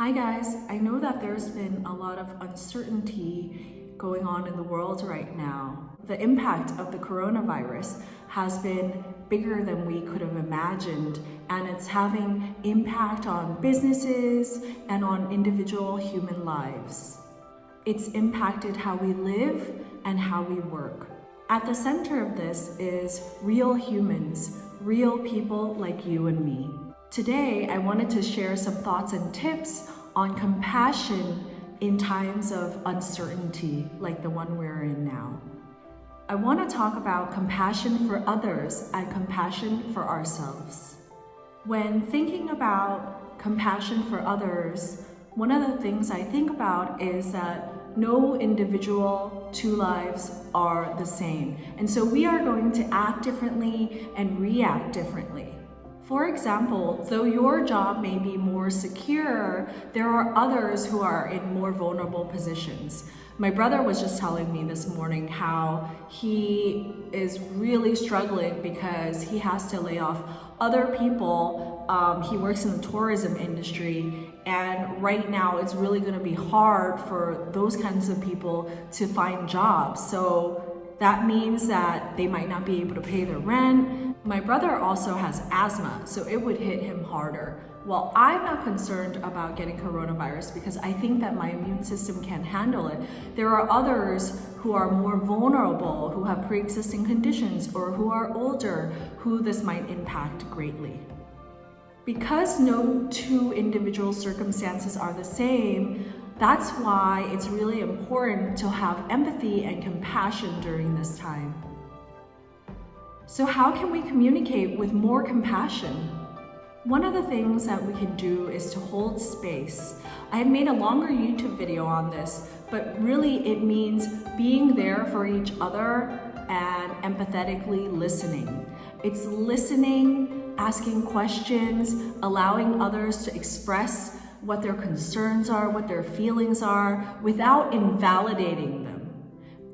Hi guys, I know that there's been a lot of uncertainty going on in the world right now. The impact of the coronavirus has been bigger than we could have imagined, and it's having impact on businesses and on individual human lives. It's impacted how we live and how we work. At the center of this is real humans, real people like you and me. Today, I wanted to share some thoughts and tips on compassion in times of uncertainty like the one we're in now. I want to talk about compassion for others and compassion for ourselves. When thinking about compassion for others, one of the things I think about is that no individual, two lives are the same. And so we are going to act differently and react differently. For example, though your job may be more secure, there are others who are in more vulnerable positions. My brother was just telling me this morning how he is really struggling because he has to lay off other people. He works in the tourism industry, and right now it's really going to be hard for those kinds of people to find jobs. So that means that they might not be able to pay their rent. My brother also has asthma, so it would hit him harder. Well, I'm not concerned about getting coronavirus because I think that my immune system can handle it. There are others who are more vulnerable, who have pre-existing conditions, or who are older, who this might impact greatly. Because no two individual circumstances are the same, that's why it's really important to have empathy and compassion during this time. So how can we communicate with more compassion? One of the things that we can do is to hold space. I have made a longer YouTube video on this, but really it means being there for each other and empathetically listening. It's listening, asking questions, allowing others to express what their concerns are, what their feelings are, without invalidating them.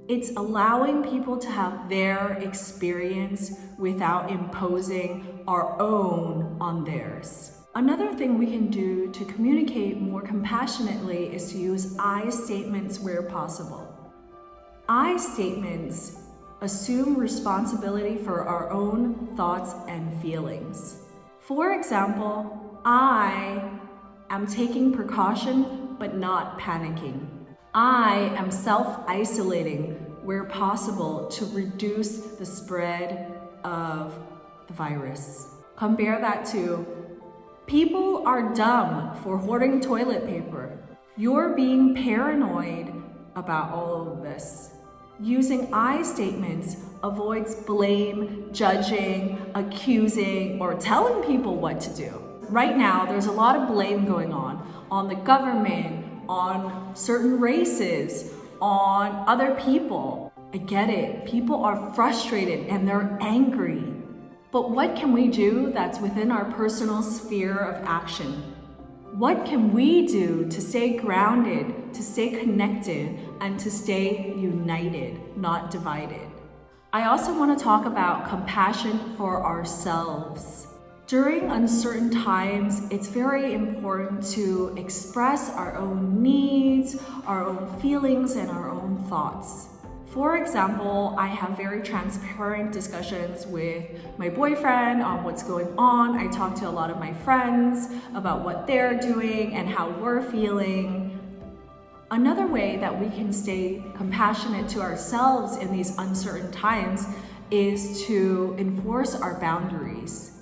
It's allowing people to have their experience without imposing our own on theirs. Another thing we can do to communicate more compassionately is to use I statements where possible. I statements assume responsibility for our own thoughts and feelings. For example, I am taking precaution but not panicking. I am self-isolating where possible to reduce the spread of the virus. Compare that to, people are dumb for hoarding toilet paper. You're being paranoid about all of this. Using I statements avoids blame, judging, accusing, or telling people what to do. Right now, there's a lot of blame going on the government, on certain races, on other people. I get it. People are frustrated and they're angry. But what can we do that's within our personal sphere of action? What can we do to stay grounded, to stay connected, and to stay united, not divided? I also want to talk about compassion for ourselves. During uncertain times, it's very important to express our own needs, our own feelings, and our own thoughts. For example, I have very transparent discussions with my boyfriend on what's going on. I talk to a lot of my friends about what they're doing and how we're feeling. Another way that we can stay compassionate to ourselves in these uncertain times is to enforce our boundaries.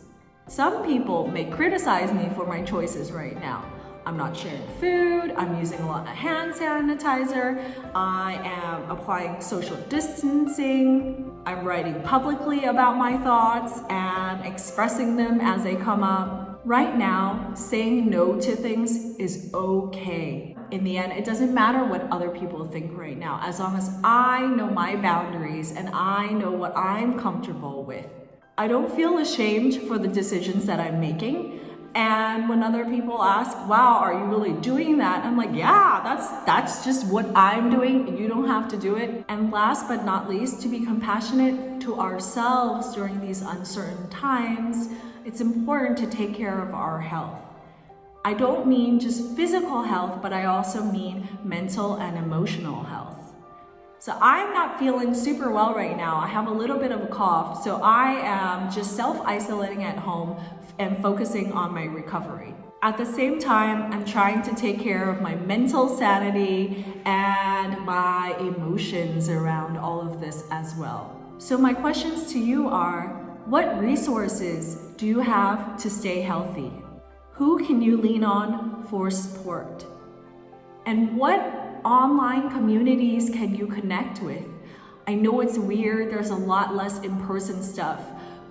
Some people may criticize me for my choices right now. I'm not sharing food, I'm using a lot of hand sanitizer, I am applying social distancing, I'm writing publicly about my thoughts and expressing them as they come up. Right now, saying no to things is okay. In the end, it doesn't matter what other people think right now, as long as I know my boundaries and I know what I'm comfortable with. I don't feel ashamed for the decisions that I'm making. And when other people ask, wow, are you really doing that? I'm like, yeah, that's just what I'm doing. You don't have to do it. And last but not least, to be compassionate to ourselves during these uncertain times, it's important to take care of our health. I don't mean just physical health, but I also mean mental and emotional health. So I'm not feeling super well right now. I have a little bit of a cough, so I am just self-isolating at home and focusing on my recovery. At the same time, I'm trying to take care of my mental sanity and my emotions around all of this as well. So my questions to you are, what resources do you have to stay healthy? Who can you lean on for support? And what online communities can you connect with? I know it's weird, there's a lot less in-person stuff,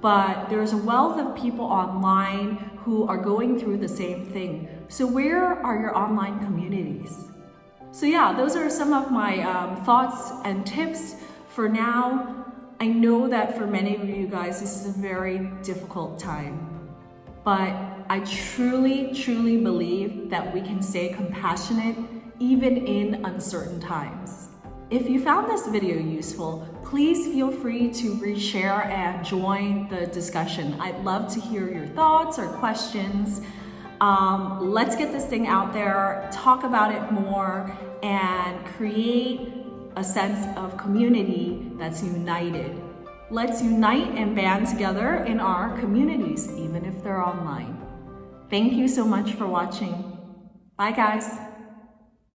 but there's a wealth of people online who are going through the same thing. So where are your online communities? So yeah, those are some of my thoughts and tips for now. I know that for many of you guys, this is a very difficult time, but I truly, truly believe that we can stay compassionate even in uncertain times. If you found this video useful, please feel free to reshare and join the discussion. I'd love to hear your thoughts or questions. Let's get this thing out there, talk about it more, and create a sense of community that's united. Let's unite and band together in our communities, even if they're online. Thank you so much for watching. Bye, guys.